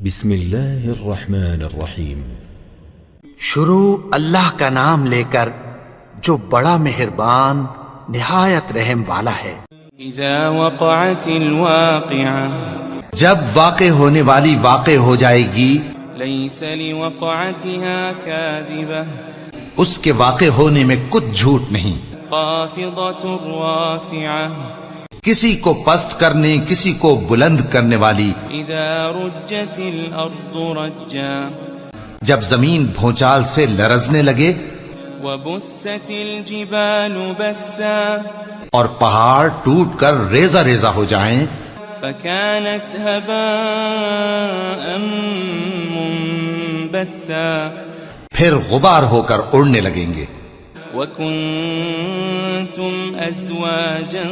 بسم اللہ الرحمن الرحیم۔ شروع اللہ کا نام لے کر جو بڑا مہربان نہایت رحم والا ہے۔ اذا وقعت الواقعة، جب واقع ہونے والی واقع ہو جائے گی، ليس لوقعتها كاذبة، اس کے واقع ہونے میں کچھ جھوٹ نہیں، خافضة رافعة، کسی کو پست کرنے کسی کو بلند کرنے والی۔ اذا رجت الارض رجا، جب زمین بھونچال سے لرزنے لگے، وبست الجبال بسا، اور پہاڑ ٹوٹ کر ریزہ ریزہ ہو جائیں، فكانت هباء منبثا، پھر غبار ہو کر اڑنے لگیں گے۔ وكنتم ازواجا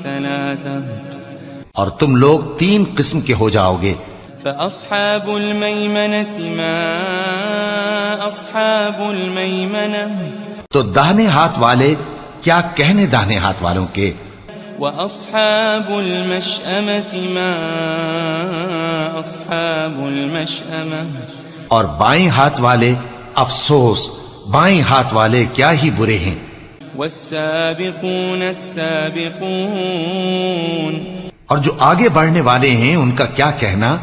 ثلاثا، اور تم لوگ 3 قسم کے ہو جاؤ گے۔ فأصحاب الميمنة ما أصحاب الميمنة، تو داہنے ہاتھ والے کیا کہنے داہنے ہاتھ والوں کے، وأصحاب المشأمة ما أصحاب المشأمة، اور بائیں ہاتھ والے افسوس بائیں ہاتھ والے کیا ہی برے ہیں۔ والسابقون السابقون، اور جو آگے بڑھنے والے ہیں ان کا کیا کہنا،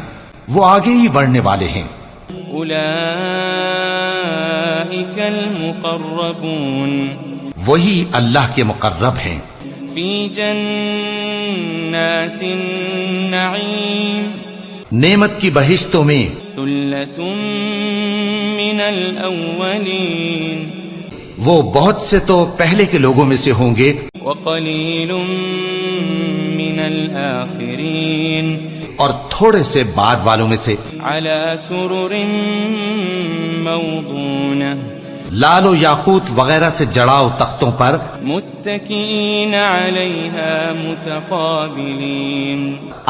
وہ آگے ہی بڑھنے والے ہیں۔ أولئك المقربون، وہی اللہ کے مقرب ہیں، في جنات النعيم، نعمت کی بہشتوں میں۔ ثلة من الأولين، وہ بہت سے تو پہلے کے لوگوں میں سے ہوں گے، وقليل من الآخرين، اور تھوڑے سے بعد والوں میں سے۔ على سرر موضونة، لال و یاقوت وغیرہ سے جڑاؤ تختوں پر، متكئين عليها متقابلين،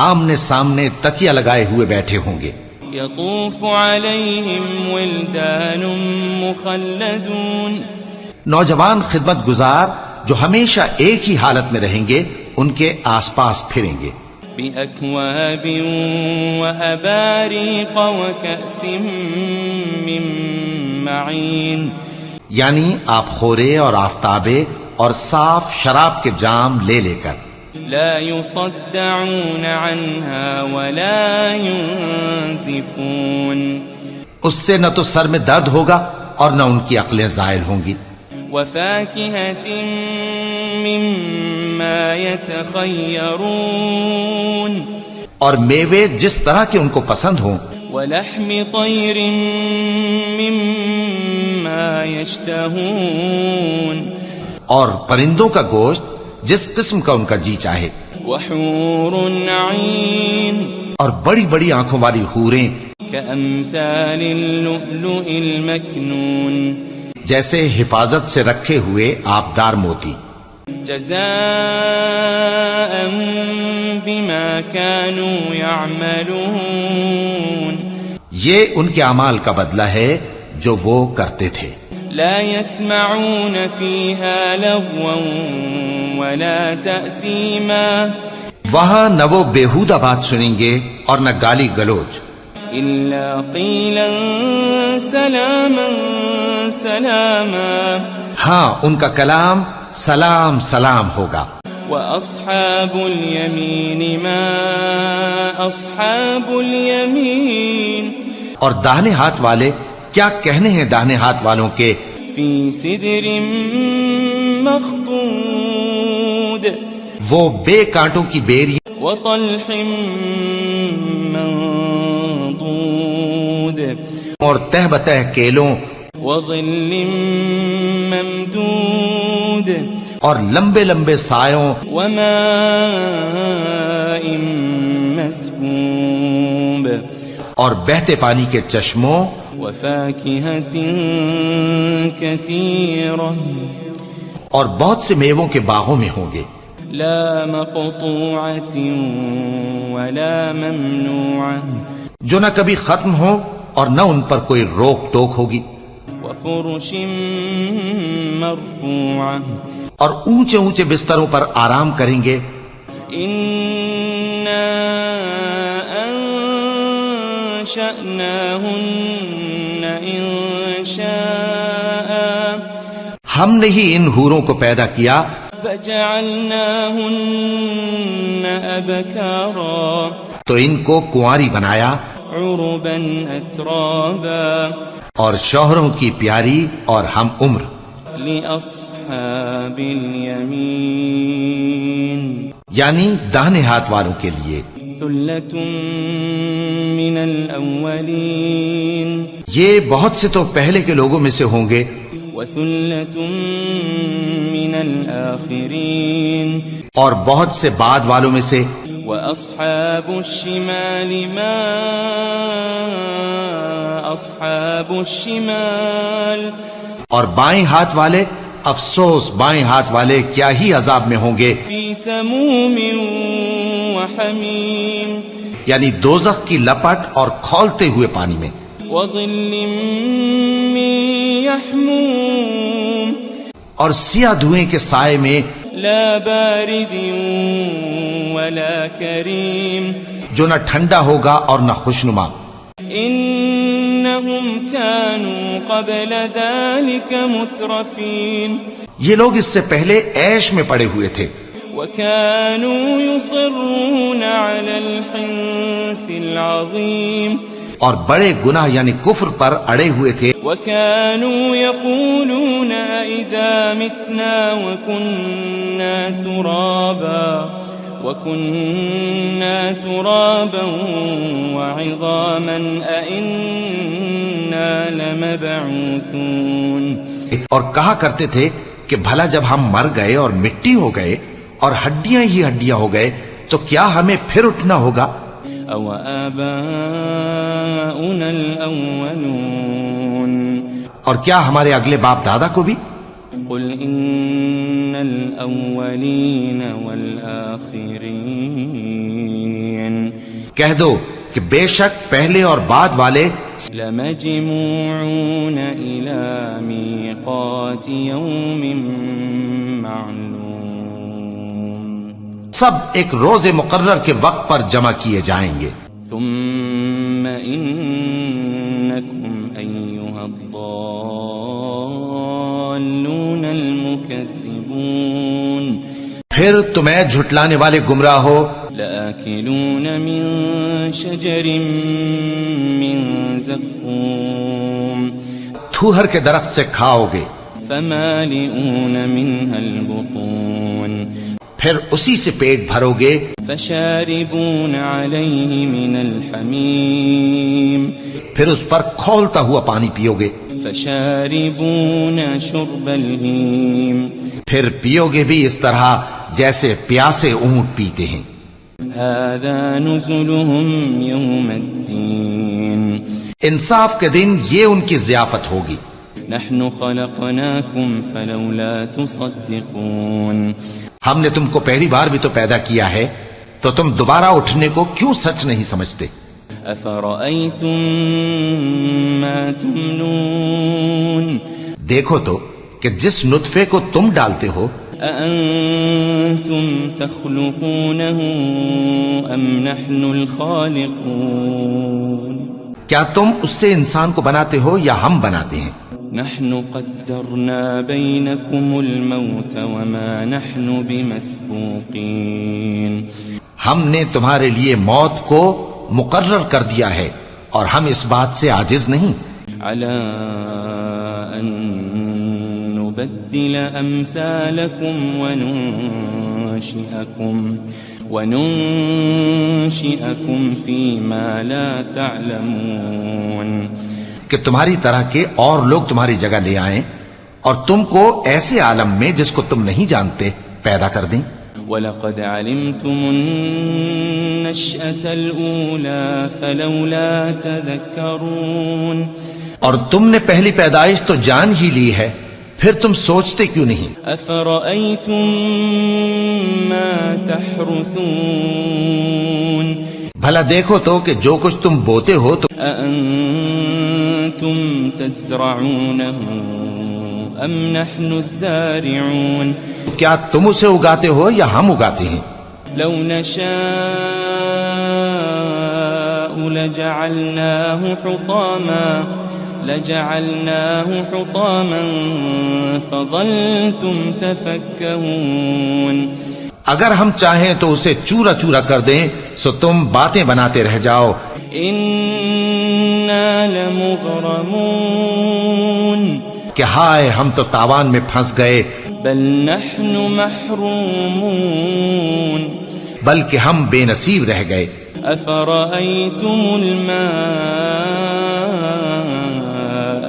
آمنے سامنے تکیہ لگائے ہوئے بیٹھے ہوں گے۔ يطوف عليهم ولدان مخلدون، نوجوان خدمت گزار جو ہمیشہ ایک ہی حالت میں رہیں گے ان کے آس پاس پھریں گے۔ بأكواب وأباريق وكأس من معين، یعنی آپ خورے اور آفتابے اور صاف شراب کے جام لے لے کر۔ لا يصدعون عنها ولا ينزفون، اس سے نہ تو سر میں درد ہوگا اور نہ ان کی عقلیں زائل ہوں گی۔ وفاكهة مما يتخيرون، اور میوے جس طرح کے ان کو پسند ہوں، ولحم طير مما يشتهون، اور پرندوں کا گوشت جس قسم کا ان کا جی چاہے، وحور عين، اور بڑی بڑی آنکھوں والی حوریں كأمثال اللؤلؤ المكنون، جیسے حفاظت سے رکھے ہوئے آبدار موتی۔ جزاء بما كانوا يعملون، یہ ان کے اعمال کا بدلہ ہے جو وہ کرتے تھے۔ لا يسمعون فيها لغوا ولا تأثيما، وہاں نہ وہ بیہودہ بات سنیں گے اور نہ گالی گلوچ، إلا قيلا سلاما سلاما، ہاں ان کا کلام سلام سلام ہوگا۔ وأصحاب اليمين ما أصحاب اليمين، اور داہنے ہاتھ والے کیا کہنے ہیں داہنے ہاتھ والوں کے، في سدر مخضود، وہ بے کانٹوں کی بیری وطلح منضود، اور تہ بتہ کیلوں وظل ممدود، اور لمبے لمبے سایوں وماء مسكوب، اور بہتے پانی کے چشموں، وفاكهة كثيرة، اور بہت سے میووں کے باغوں میں ہوں گے، لا مقطوعة ولا ممنوعة، جو نہ کبھی ختم ہو اور نہ ان پر کوئی روک ٹوک ہوگی، وفرش مرفوعة، اور اونچے اونچے بستروں پر آرام کریں گے۔ أنشأناهن إنشاء ہم نے ہی ان حوروں کو پیدا کیا فجعلناهن أبكارا تو ان کو کنواری بنایا عربا أترابا اور شوہروں کی پیاری اور ہم عمر لأصحاب اليمين یعنی داہنے ہاتھ والوں کے لیے ثلة من الأولين یہ بہت سے تو پہلے کے لوگوں میں سے ہوں گے وثلة من الآخرين اور بہت سے بعد والوں میں سے وأصحاب الشمال ما أصحاب الشمال اور بائیں ہاتھ والے افسوس بائیں ہاتھ والے کیا ہی عذاب میں ہوں گے في سموم وحميم یعنی دوزخ کی لپٹ اور کھولتے ہوئے پانی میں وظل من يحموم اور سیاہ دھوئیں کے سائے میں لا بارد ولا كريم جو نہ ٹھنڈا ہوگا اور نہ خوشنما إنهم كانوا قبل ذلك مترفين یہ لوگ اس سے پہلے عیش میں پڑے ہوئے تھے وكانوا يصرون على الحنث العظيم اور بڑے گناہ یعنی کفر پر اڑے ہوئے تھے وكانوا يقولون إذا متنا وكنا ترابا وعظاما أئنا لمبعوثون اور کہا کرتے تھے کہ بھلا جب ہم مر گئے اور مٹی ہو گئے اور ہڈیاں ہی ہڈیاں ہو گئے تو کیا ہمیں پھر اٹھنا ہوگا أو آباؤنا الأولون اور کیا ہمارے اگلے باپ دادا کو بھی قل إن الأولين والآخرين کہہ دو کہ بے شک پہلے اور بعد والے لمجموعون إلى ميقات يوم معلوم سب ایک روز مقرر کے وقت پر جمع کیے جائیں گے ثم إنكم أيها الضالون المكذبون پھر تمہیں جھٹلانے والے گمراہ ہو لآكلون من شجر من زقوم تھوہر کے درخت سے کھاؤ گے فمالئون منها البطون پھر اسی سے پیٹ بھرو گے فشاربون عليه من الحميم پھر اس پر کھولتا ہوا پانی پیو گے فشاربون شرب الهيم پھر پیو گے بھی اس طرح جیسے پیاسے اونٹ پیتے ہیں هذا نزلهم يوم الدين انصاف کے دن یہ ان کی ضیافت ہوگی نحن خلقناكم فلولا تصدقون ہم نے تم کو پہلی بار بھی تو پیدا کیا ہے تو تم دوبارہ اٹھنے کو کیوں سچ نہیں سمجھتے أفرأيتم ما تمنون دیکھو تو کہ جس نطفے کو تم ڈالتے ہو أأنتم تخلقونه أم نحن الخالقون کیا تم اس سے انسان کو بناتے ہو یا ہم بناتے ہیں نحن قدرنا بينكم الموت وما نحن بمسبوقين ہم نے تمہارے لیے موت کو مقرر کر دیا ہے اور ہم اس بات سے عاجز نہیں على أن نبدل أمثالكم وننشئكم فيما لا تعلمون کہ تمہاری طرح کے اور لوگ تمہاری جگہ لے آئیں اور تم کو ایسے عالم میں جس کو تم نہیں جانتے پیدا کر دیں وَلَقَدْ عَلِمْتُمُ النَّشْأَةَ الْأُولَى فَلَوْلَا تَذَكَّرُونَ اور تم نے پہلی پیدائش تو جان ہی لی ہے پھر تم سوچتے کیوں نہیں أَفَرَأَيْتُم مَّا تَحْرُثُونَ بھلا دیکھو تو کہ جو کچھ تم بوتے ہو تو أَأَنتُمْ تَزْرَعُونَهُ أَمْ نَحْنُ الزَّارِعُونَ کیا تم اسے اگاتے ہو یا ہم اگاتے ہیں لو نشاء لجعلناه حطاما فظلتم تفكهون اگر ہم چاہیں تو اسے چورا چورا کر دیں سو تم باتیں بناتے رہ جاؤ. إنا لمغرمون کہ ہائے ہم تو تاوان میں پھنس گئے. بل نحن محرومون بلکہ ہم بے نصیب رہ گئے. أفرأيتم الماء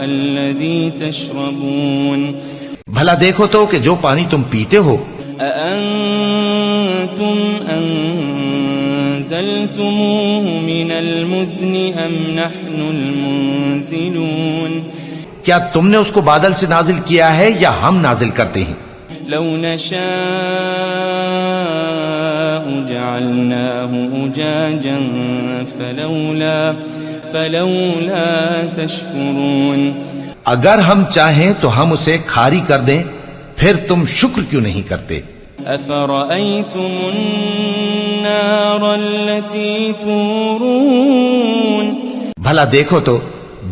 الذي تشربون بھلا دیکھو تو کہ جو پانی تم پیتے ہو أأنتم أنزلتموه من المزن أم نحن المنزلون کیا تم نے اس کو بادل سے نازل کیا ہے یا ہم نازل کرتے ہیں؟ لو نشاء جعلناه أجاجا فلولا تشكرون اگر ہم چاہیں تو ہم اسے کھاری کر دیں پھر تم شکر کیوں نہیں کرتے؟ أفرأيتم النار التي تورون بھلا دیکھو تو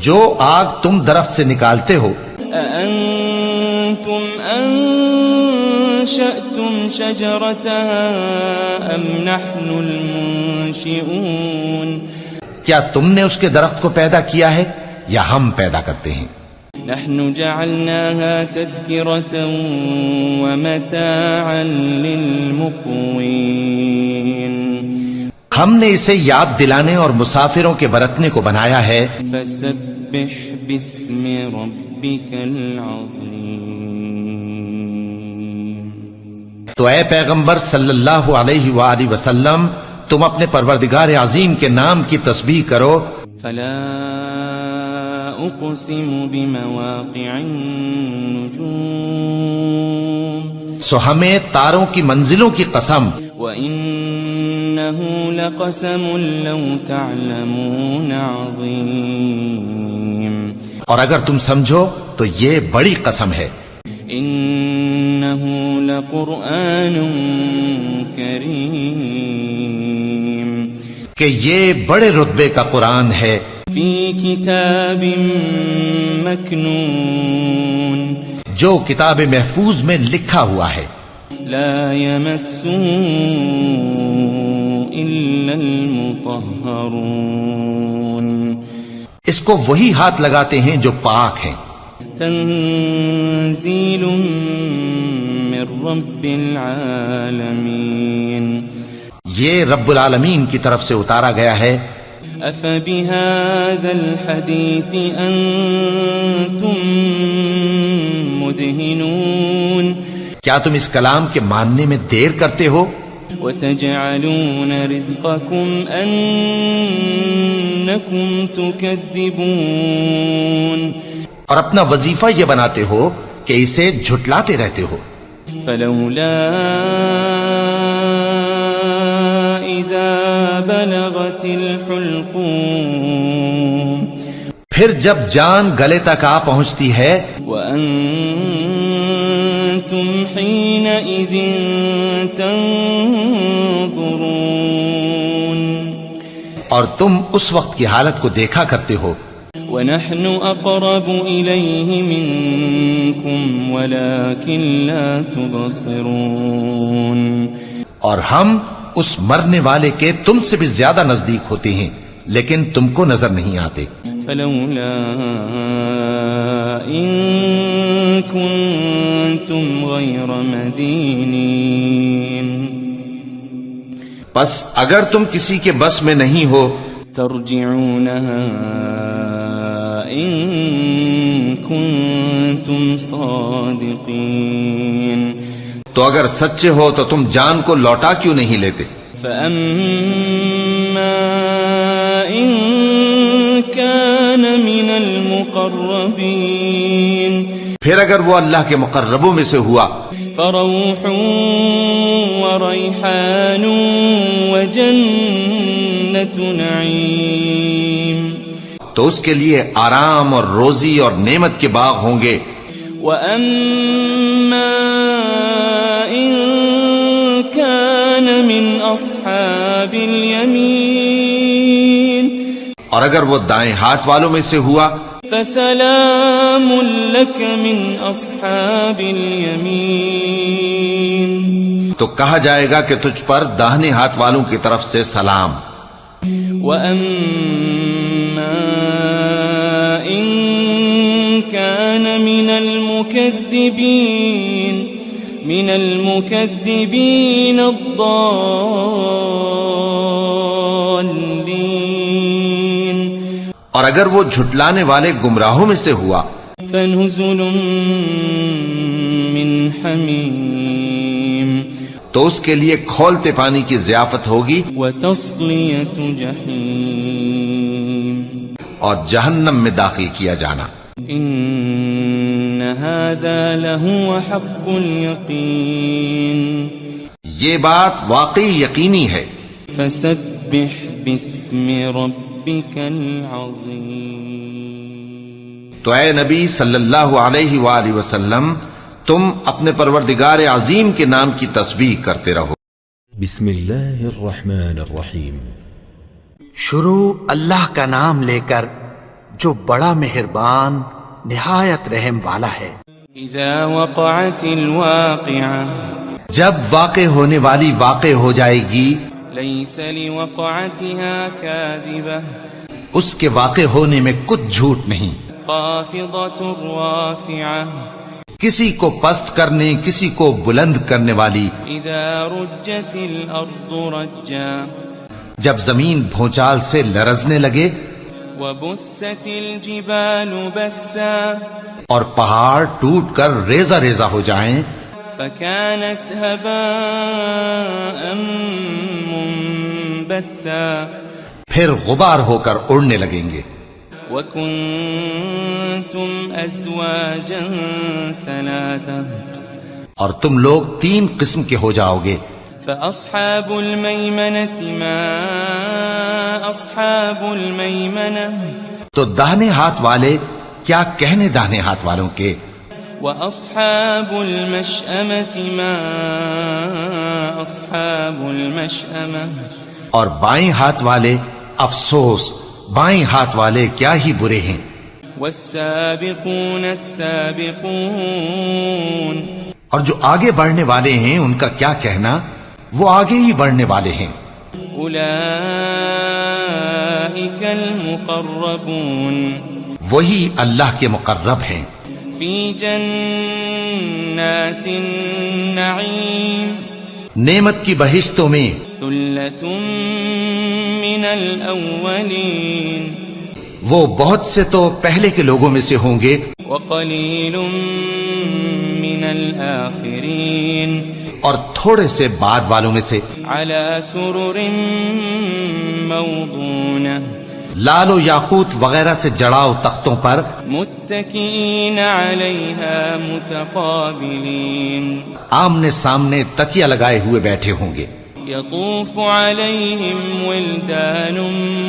جو آگ تم درخت سے نکالتے ہو أأنتم أنشأتم شجرتها أم نحن المنشئون کیا تم نے اس کے درخت کو پیدا کیا ہے یا ہم پیدا کرتے ہیں؟ نحن جعلناها تذكرة ومتاعا للمقوين ہم نے اسے یاد دلانے اور مسافروں کے برتنے کو بنایا ہے. فسبح باسم ربك العظيم تو اے پیغمبر صلی اللہ علیہ وآلہ وسلم تم اپنے پروردگار عظیم کے نام کی تسبیح کرو. فلا أقسم بمواقع النجوم سو ہمیں تاروں کی منزلوں کی قسم. وإنه لقسم لو تعلمون عظيم اور اگر تم سمجھو تو یہ بڑی قسم ہے. إنه لقرآن كريم کہ یہ بڑے رتبے کا قرآن ہے. في كتاب مكنون جو کتاب محفوظ میں لکھا ہوا ہے. لا يمسه إلا المطهرون اس کو وہی ہاتھ لگاتے ہیں جو پاک ہیں. تنزيل من رب العالمين یہ رب العالمین کی طرف سے اتارا گیا ہے. أفبهذا الحديث أنتم مدهنون کیا تم اس کلام کے ماننے میں دیر کرتے ہو؟ وتجعلون رزقكم أنكم تكذبون اور اپنا وظیفہ یہ بناتے ہو کہ اسے جھٹلاتے رہتے ہو. فلولا إذا بلغت الحلقوم پھر جب جان گلے تک آ پہنچتی ہے وأنتم حينئذ تنظرون اور تم اس وقت کی حالت کو دیکھا کرتے ہو. ونحن أقرب إليه منكم ولكن لا تبصرون اور ہم اس مرنے والے کے تم سے بھی زیادہ نزدیک ہوتے ہیں لیکن تم کو نظر نہیں آتے. فلولا إن كنتم غير مدينين بس اگر تم کسی کے بس میں نہیں ہو ترجعونها إن كنتم صادقين تو اگر سچے ہو تو تم جان کو لوٹا کیوں نہیں لیتے؟ فأما إن كان من المقربين پھر اگر وہ اللہ کے مقربوں میں سے ہوا فروح وريحان وجنة نعيم تو اس کے لیے آرام اور روزی اور نعمت کے باغ ہوں گے. وأما إن كان من أصحاب اليمين اور اگر وہ دائیں ہاتھ والوں میں سے ہوا فسلام لك من اصحاب الیمین، تو کہا جائے گا کہ تجھ پر داہنے ہاتھ والوں کی طرف سے سلام. وَأَمَّا إِن كَانَ مِنَ الْمُكَذِّبِينَ الضَّالِّينَ، اور اگر وہ جھٹلانے والے گمراہوں میں سے ہوا فَنُزُلٌ مِّنْ حَمِيمٍ، تو اس کے لیے کھولتے پانی کی ضیافت ہوگی وَتَصْلِيَةُ جَحِيمٍ، اور جہنم میں داخل کیا جانا. إِنَّ هَذَا لَهُوَ حَقُّ الْيَقِينِ، یہ بات واقعی یقینی ہے. فَسَبِّحْ بِاسْمِ رَبِّكَ الْعَظِيمِ، تو اے نبی صلی اللہ علیہ وآلہ وسلم تم اپنے پروردگار عظیم کے نام کی تسبیح کرتے رہو. بسم اللہ الرحمن الرحیم. شروع اللہ کا نام لے کر جو بڑا مہربان نہایت رحم والا ہے. اذا وقعت الواقعة، جب واقع ہونے والی واقع ہو جائے گی، ليس لوقعتها كاذبة، اس کے واقع ہونے میں کچھ جھوٹ نہیں. خافضة رافعة، کسی کو پست کرنے کسی کو بلند کرنے والی. اذا رجت الارض رجا، جب زمین بھونچال سے لرزنے لگے، وبست الجبال بسا، اور پہاڑ ٹوٹ کر ریزہ ریزہ ہو جائیں، فكانت هباء منبثا، پھر غبار ہو کر اڑنے لگیں گے. وكنتم ازواجا ثلاثا، اور تم لوگ 3 قسم کے ہو جاؤ گے. فأصحاب الميمنة ما أصحاب الميمنة، تو داہنے ہاتھ والے کیا کہنے داہنے ہاتھ والوں کے. وأصحاب المشأمة ما أصحاب المشأمة، اور بائیں ہاتھ والے افسوس بائیں ہاتھ والے کیا ہی برے ہیں. والسابقون السابقون، اور جو آگے بڑھنے والے ہیں ان کا کیا کہنا، وہ آگے ہی بڑھنے والے ہیں. أولئك المقربون، وہی اللہ کے مقرب ہیں. في جنات النعيم، نعمت کی بہشتوں میں. ثلة من الأولين، وہ بہت سے تو پہلے کے لوگوں میں سے ہوں گے، وقليل من الآخرين، اور تھوڑے سے بعد والوں میں سے. على سرر موضونة، لال و یاقوت وغیرہ سے جڑاؤ تختوں پر. متكئين عليها متقابلين، آمنے سامنے تکیہ لگائے ہوئے بیٹھے ہوں گے. يطوف عليهم ولدان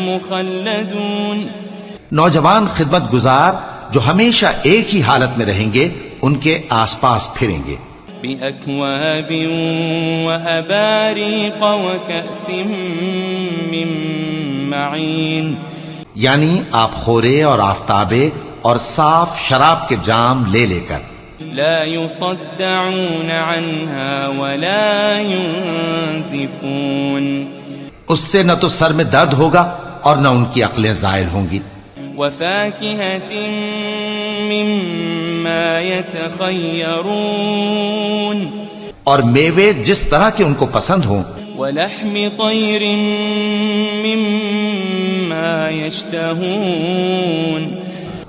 مخلدون، نوجوان خدمت گزار جو ہمیشہ ایک ہی حالت میں رہیں گے ان کے آس پاس پھریں گے. بأكواب وأباريق وكأس من معين، یعنی آپ خورے اور آفتابے اور صاف شراب کے جام لے لے کر. لا يصدعون عنها ولا ينزفون، اس سے نہ تو سر میں درد ہوگا اور نہ ان کی عقلیں زائل ہوں گی. وفاكهة مما يتخيرون، اور میوے جس طرح کے ان کو پسند ہوں. ولحم طير مما يشتهون،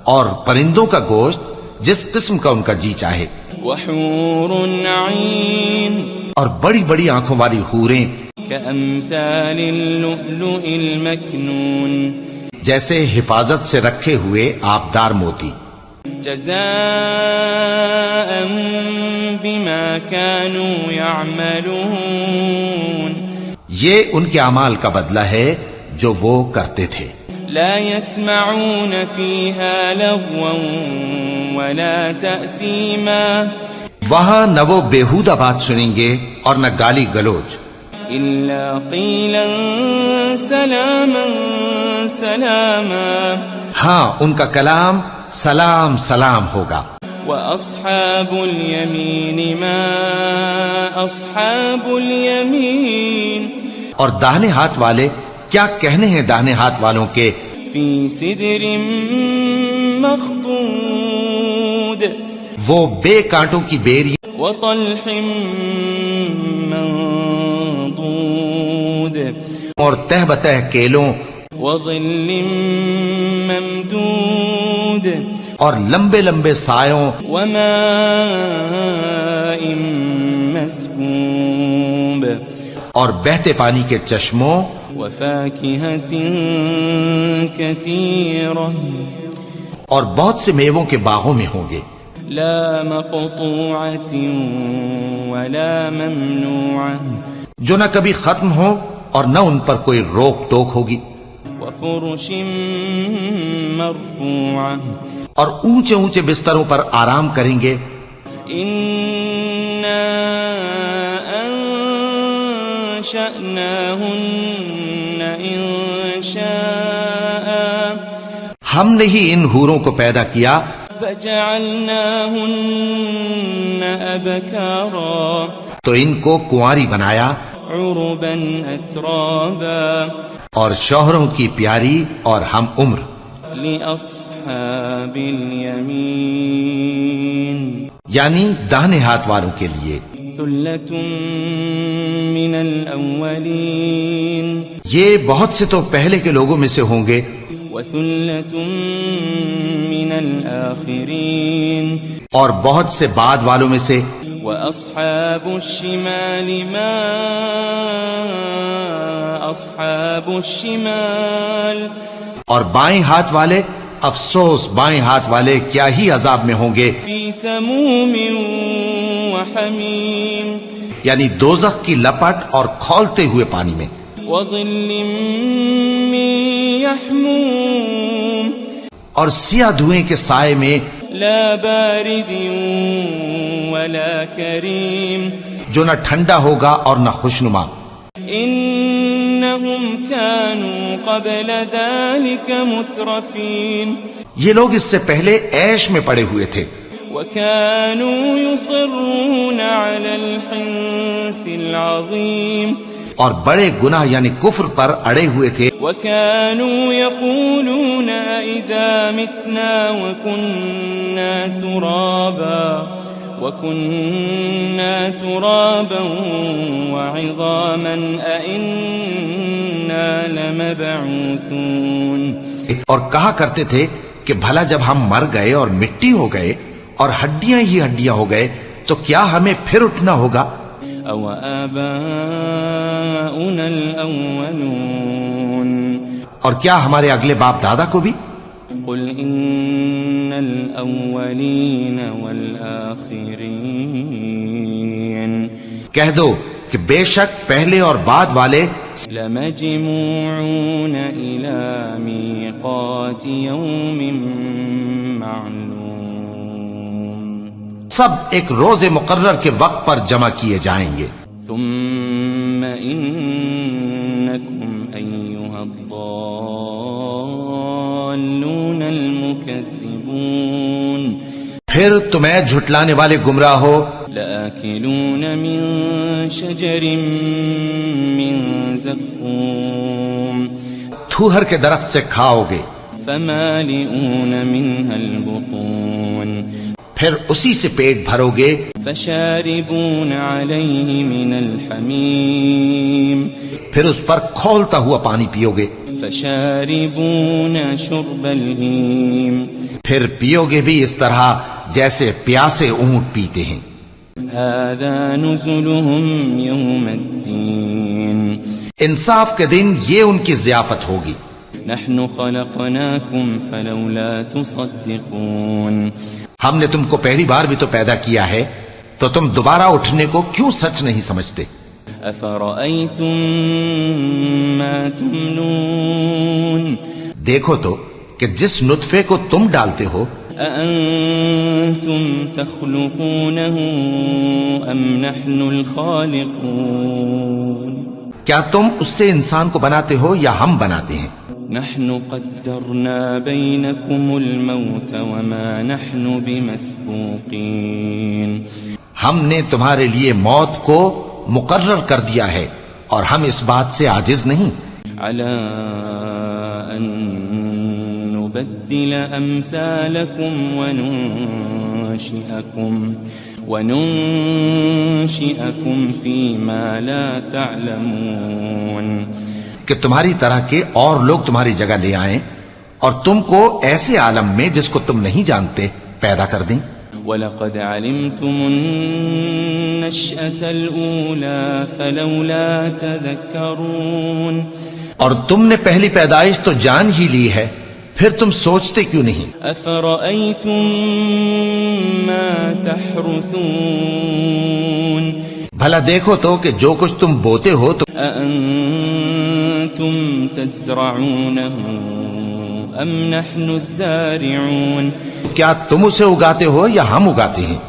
اور پرندوں کا گوشت جس قسم کا ان کا جی چاہے. وحور عين، اور بڑی بڑی آنکھوں والی حوریں كأمثال اللؤلؤ المكنون، جیسے حفاظت سے رکھے ہوئے آبدار موتی. جزاء بما كانوا يعملون، یہ ان کے اعمال کا بدلہ ہے جو وہ کرتے تھے. لا يسمعون فيها لغوا ولا تأثيما، وہاں نہ وہ بیہودہ بات سنیں گے اور نہ گالی گلوچ. إلا قيلا سلاما سلاما ہاں ان کا کلام سلام سلام ہوگا. وأصحاب اليمين ما أصحاب اليمين اور داہنے ہاتھ والے کیا کہنے ہیں داہنے ہاتھ والوں کے. في سدر مخضود وہ بے کانٹوں کی بیری وطلح منضود اور تہ بتہ کیلوں وظل ممدود اور لمبے لمبے سایوں وماء مسكوب اور بہتے پانی کے چشموں وفاكهة كثيرة اور بہت سے میووں کے باغوں میں ہوں گے. لا مقطوعة ولا ممنوعة جو نہ کبھی ختم ہو اور نہ ان پر کوئی روک ٹوک ہوگی. وفرش مرفوعة اور اونچے اونچے بستروں پر آرام کریں گے. إنا أنشأناهن إنشاء ہم نے ہی ان حوروں کو پیدا کیا فجعلناهن أبكارا تو ان کو کنواری بنایا عربا أترابا اور شوہروں کی پیاری اور ہم عمر. لأصحاب اليمين یعنی داہنے ہاتھ والوں کے لیے. ثلة من الأولين یہ بہت سے تو پہلے کے لوگوں میں سے ہوں گے وثلة من الآخرين اور بہت سے بعد والوں میں سے. وأصحاب الشمال ما أصحاب الشمال اور بائیں ہاتھ والے افسوس بائیں ہاتھ والے کیا ہی عذاب میں ہوں گے. في سموم وحميم یعنی دوزخ کی لپٹ اور کھولتے ہوئے پانی میں. وظل من يحموم اور سیاہ دھوئیں کے سائے میں لا بارد ولا كريم جو نہ ٹھنڈا ہوگا اور نہ خوشنما. إنهم كانوا قبل ذلك مترفين یہ لوگ اس سے پہلے عیش میں پڑے ہوئے تھے وكانوا يصرون على الحنث العظيم اور بڑے گناہ یعنی کفر پر اڑے ہوئے تھے. وكانوا يقولون إذا متنا وكنا ترابا وعظاما أئنا لمبعوثون اور کہا کرتے تھے کہ بھلا جب ہم مر گئے اور مٹی ہو گئے اور ہڈیاں ہی ہڈیاں ہو گئے تو کیا ہمیں پھر اٹھنا ہوگا. أو آباؤنا الأولون اور کیا ہمارے اگلے باپ دادا کو بھی. قل إن الأولين والآخرين کہہ دو کہ بے شک پہلے اور بعد والے لمجموعون إلى ميقات يوم معلوم سب ایک روز مقرر کے وقت پر جمع کیے جائیں گے. ثم إنكم أيها الضالون المكذبون پھر تمہیں جھٹلانے والے گمراہ ہو لآكلون من شجر من زقوم تھوہر کے درخت سے کھاؤ گے فمالئون منها البطون پھر اسی سے پیٹ بھرو گے فشاربون عليه من الحميم پھر اس پر کھولتا ہوا پانی پیو گے فشاربون شرب الهيم پھر پیو گے بھی اس طرح جیسے پیاسے اونٹ پیتے ہیں. هذا نزلهم يوم الدين انصاف کے دن یہ ان کی ضیافت ہوگی. نحن خلقناكم فلولا تصدقون ہم نے تم کو پہلی بار بھی تو پیدا کیا ہے تو تم دوبارہ اٹھنے کو کیوں سچ نہیں سمجھتے. أفرأيتم ما تمنون دیکھو تو کہ جس نطفے کو تم ڈالتے ہو أأنتم تخلقونه أم نحن الخالقون کیا تم اس سے انسان کو بناتے ہو یا ہم بناتے ہیں؟ نحن قدرنا بينكم الموت وما نحن بمسبوقين ہم نے تمہارے لیے موت کو مقرر کر دیا ہے اور ہم اس بات سے عاجز نہیں على أن نبدل أمثالكم وننشئكم فيما لا تعلمون کہ تمہاری طرح کے اور لوگ تمہاری جگہ لے آئیں اور تم کو ایسے عالم میں جس کو تم نہیں جانتے پیدا کر دیں. وَلَقَدْ عَلِمْتُمُ النَّشْأَةَ الْأُولَى فَلَوْلَا تَذَكَّرُونَ اور تم نے پہلی پیدائش تو جان ہی لی ہے، پھر تم سوچتے کیوں نہیں؟ أَفَرَأَيْتُم مَّا تَحْرُثُونَ بھلا دیکھو تو کہ جو کچھ تم بوتے ہو تو أَأَنتُمْ تَزْرَعُونَهُ أَمْ نَحْنُ الزَّارِعُونَ کیا تم اسے اگاتے ہو یا ہم اگاتے ہیں؟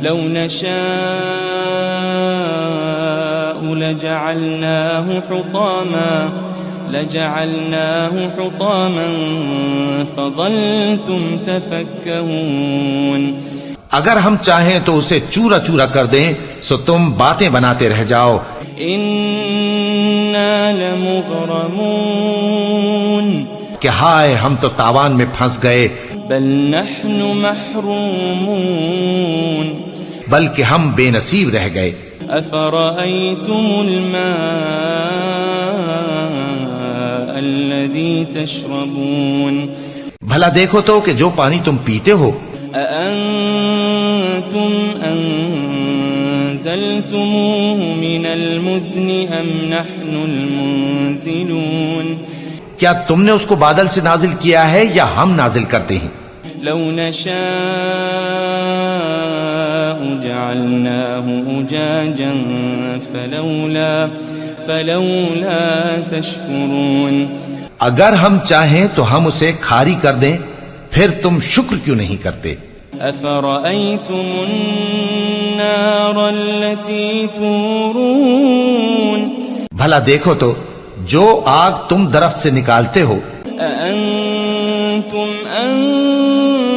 لو نشاء لجعلناه حطاما فظلتم تفكهون اگر ہم چاہیں تو اسے چورا چورا کر دیں سو تم باتیں بناتے رہ جاؤ. إنا لمغرمون کہ ہائے ہم تو تاوان میں پھنس گئے، بل نحن محرومون بلکہ ہم بے نصیب رہ گئے. أفرأيتم الماء الذي تشربون بھلا دیکھو تو کہ جو پانی تم پیتے ہو أأنتم أنزلتموه من المزن أم نحن المنزلون کیا تم نے اس کو بادل سے نازل کیا ہے یا ہم نازل کرتے ہیں؟ لو نشاء جعلناه أجاجا فلولا تشكرون اگر ہم چاہیں تو ہم اسے کھاری کر دیں، پھر تم شکر کیوں نہیں کرتے؟ أفرأيتم النار التي تورون بھلا دیکھو تو جو آگ تم درخت سے نکالتے ہو أأنتم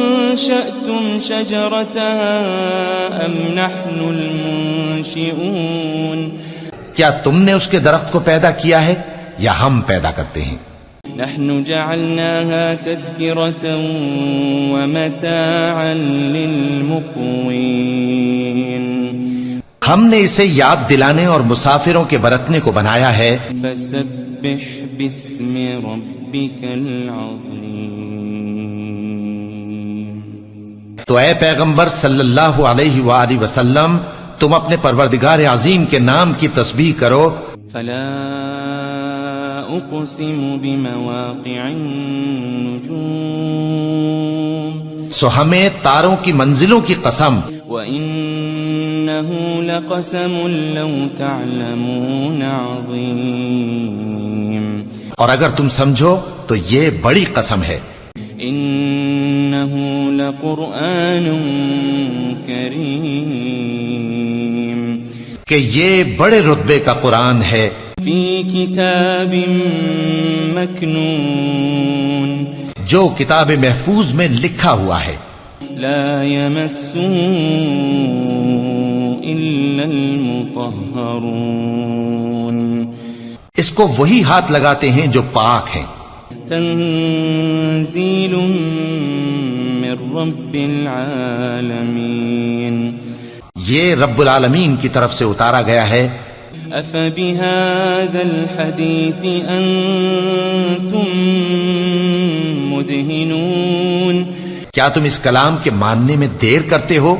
أنشأتم شجرتها أم نحن المنشئون کیا تم نے اس کے درخت کو پیدا کیا ہے یا ہم پیدا کرتے ہیں؟ نحن جعلناها تذكرة ومتاعا للمقوين ہم نے اسے یاد دلانے اور مسافروں کے برتنے کو بنایا ہے. فسبح باسم ربك العظيم تو اے پیغمبر صلی اللہ علیہ وآلہ وسلم تم اپنے پروردگار عظیم کے نام کی تسبیح کرو. فلا أقسم بمواقع النجوم سو ہمیں تاروں کی منزلوں کی قسم، وإنه لقسم لو تعلمون عظيم اور اگر تم سمجھو تو یہ بڑی قسم ہے. إنه لقرآن كريم کہ یہ بڑے رتبے کا قرآن ہے. في كتاب مكنون جو کتاب محفوظ میں لکھا ہوا ہے. لا يمسه إلا المطهرون اس کو وہی ہاتھ لگاتے ہیں جو پاک ہیں. تنزيل من رب العالمين یہ رب العالمین کی طرف سے اتارا گیا ہے. أفبهذا الحديث أنتم مدهنون کیا تم اس کلام کے ماننے میں دیر کرتے ہو؟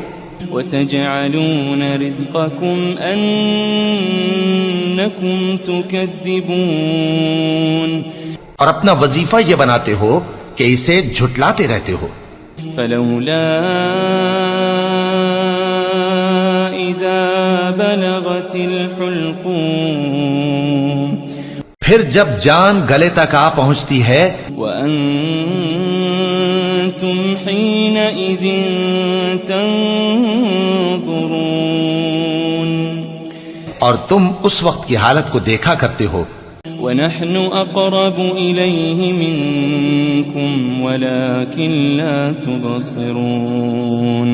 وتجعلون رزقكم أنكم تكذبون اور اپنا وظیفہ یہ بناتے ہو کہ اسے جھٹلاتے رہتے ہو. فلولا إذا بلغت الحلقوم پھر جب جان گلے تک آ پہنچتی ہے وأنتم حينئذ تنظرون اور تم اس وقت کی حالت کو دیکھا کرتے ہو ونحن أقرب إليه منكم ولكن لا تبصرون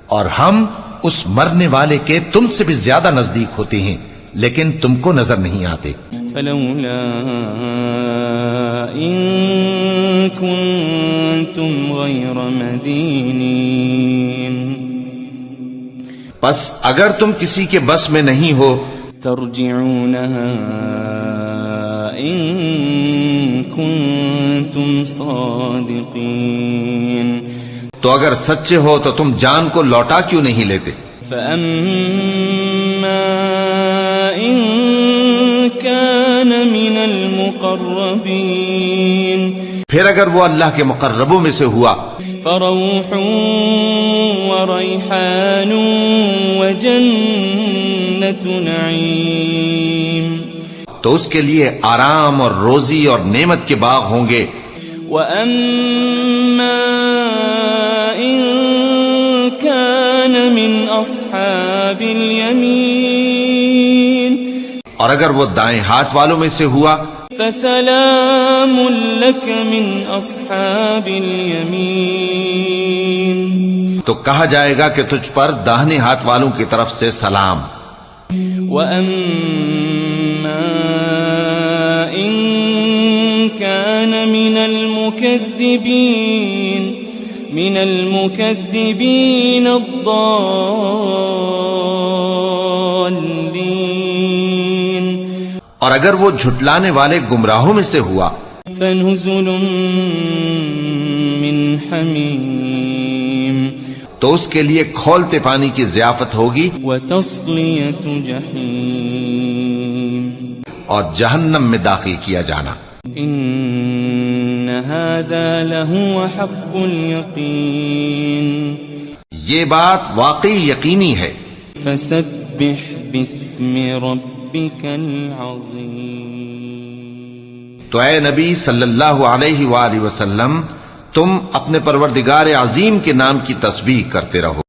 اور ہم اس مرنے والے کے تم سے بھی زیادہ نزدیک ہوتے ہیں لیکن تم کو نظر نہیں آتے فلولا إن كنتم غير مدينين پس اگر تم کسی کے بس میں نہیں ہو ترجعونها إن كنتم صادقين تو اگر سچے ہو تو تم جان کو لوٹا کیوں نہیں لیتے فأما إن كان من المقربين پھر اگر وہ اللہ کے مقربوں میں سے ہوا فروح وريحان وجنة نعيم تو اس کے لیے آرام اور روزی اور نعمت کے باغ ہوں گے وأما إن كان من أصحاب اليمين اور اگر وہ دائیں ہاتھ والوں میں سے ہوا فسلام لك من أصحاب اليمين تو کہا جائے گا کہ تجھ پر داہنے ہاتھ والوں کی طرف سے سلام وأما إن كان من المكذبين الضالين اور اگر وہ جھٹلانے والے گمراہوں میں سے ہوا فنزل من حمیم تو اس کے لیے کھولتے پانی کی ضیافت ہوگی وتصلیۃ جحیم اور جہنم میں داخل کیا جانا ان هذا لهو حق اليقین یہ بات واقعی یقینی ہے فسبح باسم ربك العظیم تو اے نبی صلی اللہ علیہ وآلہ وسلم تم اپنے پروردگار عظیم کے نام کی تسبیح کرتے رہو